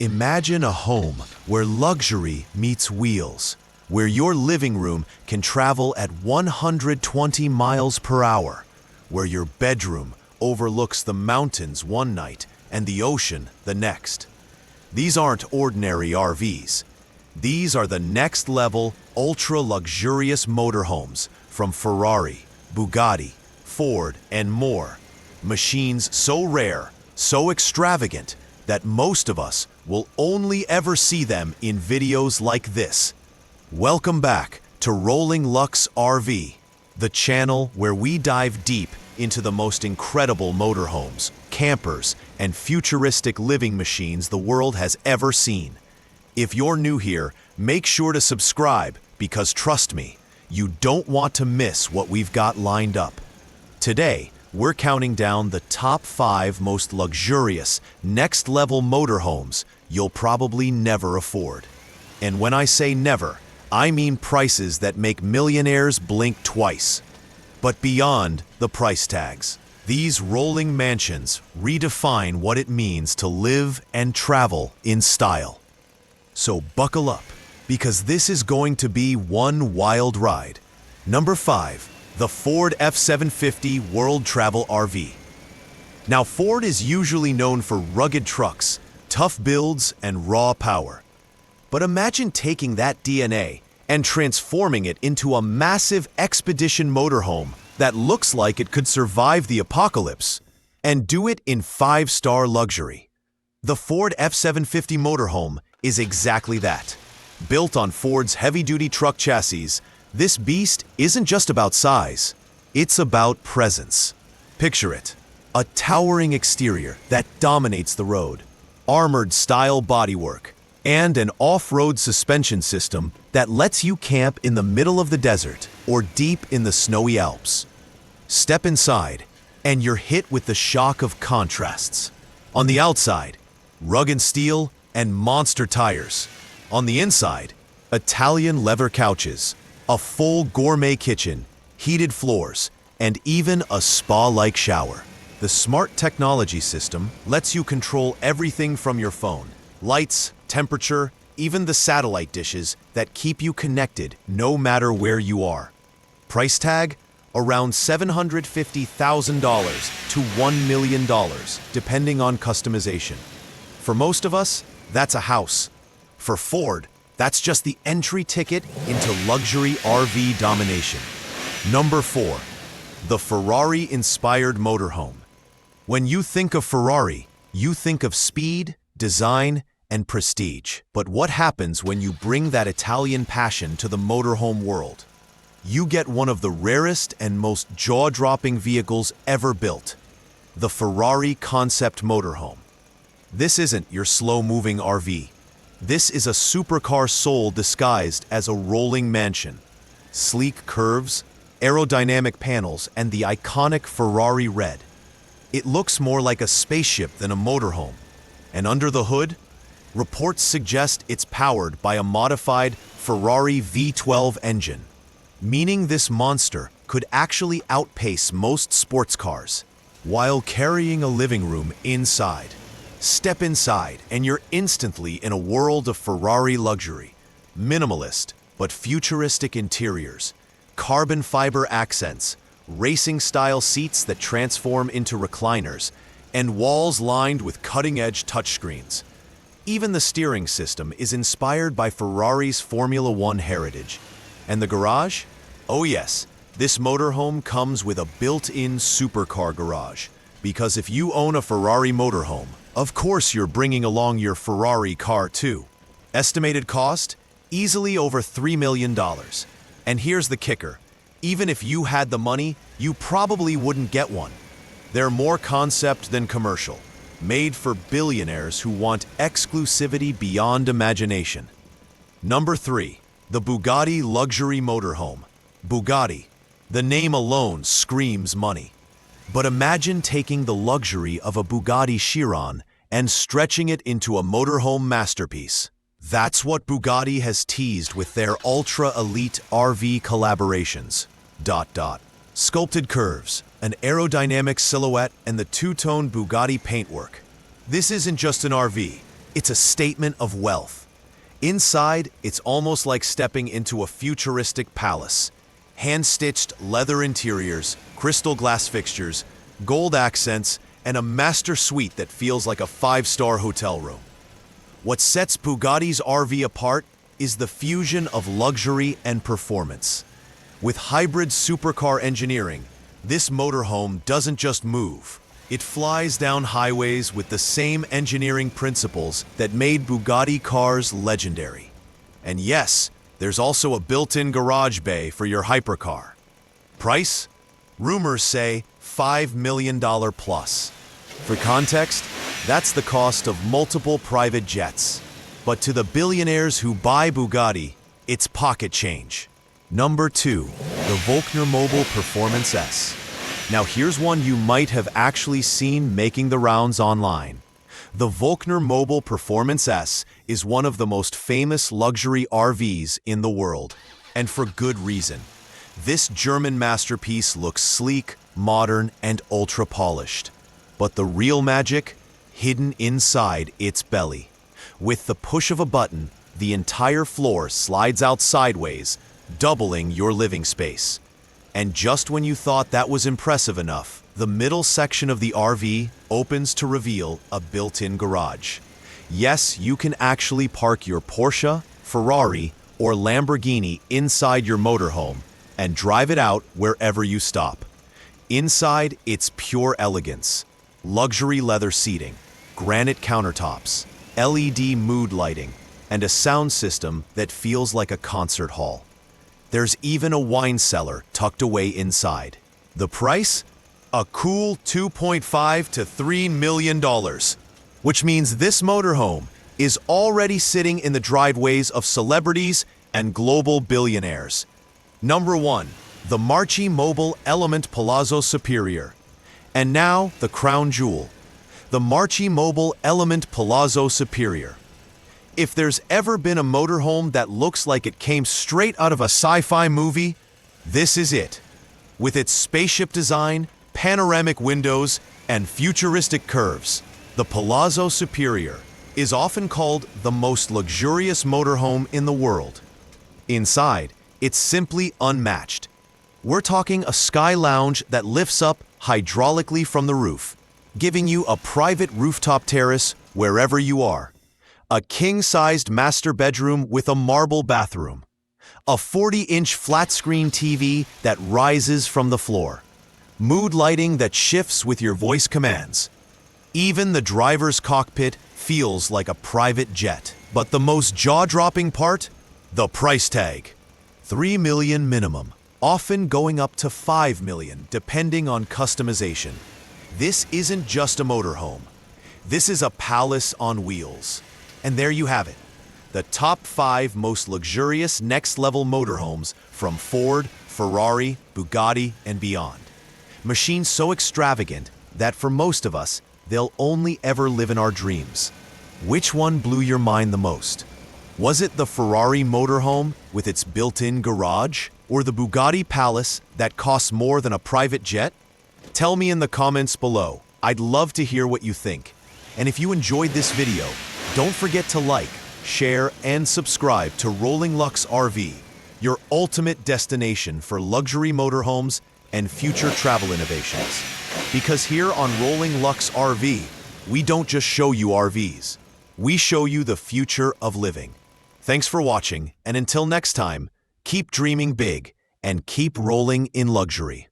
Imagine a home where luxury meets wheels, where your living room can travel at 120 miles per hour, where your bedroom overlooks the mountains one night and the ocean the next. These aren't ordinary RVs. These are the next-level, ultra-luxurious motorhomes from Ferrari, Bugatti, Ford, and more. Machines so rare, so extravagant, that most of us will only ever see them in videos like this. Welcome back to Rolling Luxe RV, the channel where we dive deep into the most incredible motorhomes, campers, and futuristic living machines the world has ever seen. If you're new here, make sure to subscribe because trust me, you don't want to miss what we've got lined up. Today, we're counting down the top 5 most luxurious, next-level motorhomes you'll probably never afford. And when I say never, I mean prices that make millionaires blink twice. But beyond the price tags, these rolling mansions redefine what it means to live and travel in style. So buckle up, because this is going to be one wild ride. Number 5. The Ford F-750 World Travel RV. Now, Ford is usually known for rugged trucks, tough builds, and raw power. But imagine taking that DNA and transforming it into a massive expedition motorhome that looks like it could survive the apocalypse, and do it in 5-star luxury. The Ford F-750 Motorhome is exactly that. Built on Ford's heavy-duty truck chassis, this beast isn't just about size, it's about presence. Picture it, a towering exterior that dominates the road, armored style bodywork, and an off-road suspension system that lets you camp in the middle of the desert or deep in the snowy Alps. Step inside, and you're hit with the shock of contrasts. On the outside, rugged steel and monster tires. On the inside, Italian leather couches, a full gourmet kitchen, heated floors, and even a spa-like shower. The smart technology system lets you control everything from your phone, lights, temperature, even the satellite dishes that keep you connected no matter where you are. Price tag? Around $750,000 to $1 million, depending on customization. For most of us, that's a house. For Ford, that's just the entry ticket into luxury RV domination. Number 4. The Ferrari-inspired motorhome. When you think of Ferrari, you think of speed, design, and prestige. But what happens when you bring that Italian passion to the motorhome world? You get one of the rarest and most jaw-dropping vehicles ever built, the Ferrari Concept Motorhome. This isn't your slow-moving RV. This is a supercar soul disguised as a rolling mansion. Sleek curves, aerodynamic panels, and the iconic Ferrari red. It looks more like a spaceship than a motorhome. And under the hood, reports suggest it's powered by a modified Ferrari V12 engine, meaning this monster could actually outpace most sports cars while carrying a living room inside. Step inside and you're instantly in a world of Ferrari luxury. Minimalist but futuristic interiors, carbon fiber accents, racing-style seats that transform into recliners, and walls lined with cutting-edge touchscreens. Even the steering system is inspired by Ferrari's Formula One heritage. And the garage? Oh yes, this motorhome comes with a built-in supercar garage. Because if you own a Ferrari motorhome, of course you're bringing along your Ferrari car too. Estimated cost? Easily over $3 million. And here's the kicker. Even if you had the money, you probably wouldn't get one. They're more concept than commercial, made for billionaires who want exclusivity beyond imagination. Number 3. The Bugatti Luxury Motorhome. Bugatti. The name alone screams money. But imagine taking the luxury of a Bugatti Chiron and stretching it into a motorhome masterpiece. That's what Bugatti has teased with their ultra-elite RV collaborations. Sculpted curves, an aerodynamic silhouette, and the two-tone Bugatti paintwork. This isn't just an RV. It's a statement of wealth. Inside, it's almost like stepping into a futuristic palace. Hand-stitched leather interiors, crystal glass fixtures, gold accents, and a master suite that feels like a five-star hotel room. What sets Bugatti's RV apart is the fusion of luxury and performance. With hybrid supercar engineering, this motorhome doesn't just move. It flies down highways with the same engineering principles that made Bugatti cars legendary. And yes, there's also a built-in garage bay for your hypercar. Price? Rumors say $5 million plus. For context, that's the cost of multiple private jets. But to the billionaires who buy Bugatti, it's pocket change. Number 2, the Volvo Mobile Performance S. Now here's one you might have actually seen making the rounds online. The Volvo Mobile Performance S is one of the most famous luxury RVs in the world, and for good reason. This German masterpiece looks sleek, modern, and ultra-polished. But the real magic? Hidden inside its belly. With the push of a button, the entire floor slides out sideways, doubling your living space. And just when you thought that was impressive enough, the middle section of the RV opens to reveal a built-in garage. Yes, you can actually park your Porsche, Ferrari, or Lamborghini inside your motorhome and drive it out wherever you stop. Inside, it's pure elegance. Luxury leather seating, granite countertops, LED mood lighting, and a sound system that feels like a concert hall. There's even a wine cellar tucked away inside. The price? A cool $2.5 to $3 million. Which means this motorhome is already sitting in the driveways of celebrities and global billionaires. Number 1, the Marchi Mobile Element Palazzo Superior. And now, the crown jewel, the Marchi Mobile Element Palazzo Superior. If there's ever been a motorhome that looks like it came straight out of a sci-fi movie, this is it. With its spaceship design, panoramic windows, and futuristic curves, the Palazzo Superior is often called the most luxurious motorhome in the world. Inside, it's simply unmatched. We're talking a sky lounge that lifts up hydraulically from the roof, giving you a private rooftop terrace wherever you are. A king-sized master bedroom with a marble bathroom. A 40-inch flat-screen TV that rises from the floor. Mood lighting that shifts with your voice commands. Even the driver's cockpit feels like a private jet. But the most jaw-dropping part? The price tag. $3 million minimum, often going up to $5 million depending on customization. This isn't just a motorhome. This is a palace on wheels. And there you have it, the top 5 most luxurious next-level motorhomes from Ford, Ferrari, Bugatti, and beyond. Machines so extravagant that for most of us, they'll only ever live in our dreams. Which one blew your mind the most? Was it the Ferrari Motorhome with its built-in garage, or the Bugatti Palace that costs more than a private jet? Tell me in the comments below. I'd love to hear what you think. And if you enjoyed this video, don't forget to like, share, and subscribe to Rolling Luxe RV, your ultimate destination for luxury motorhomes and future travel innovations. Because here on Rolling Luxe RV, we don't just show you RVs, we show you the future of living. Thanks for watching, and until next time, keep dreaming big and keep rolling in luxury.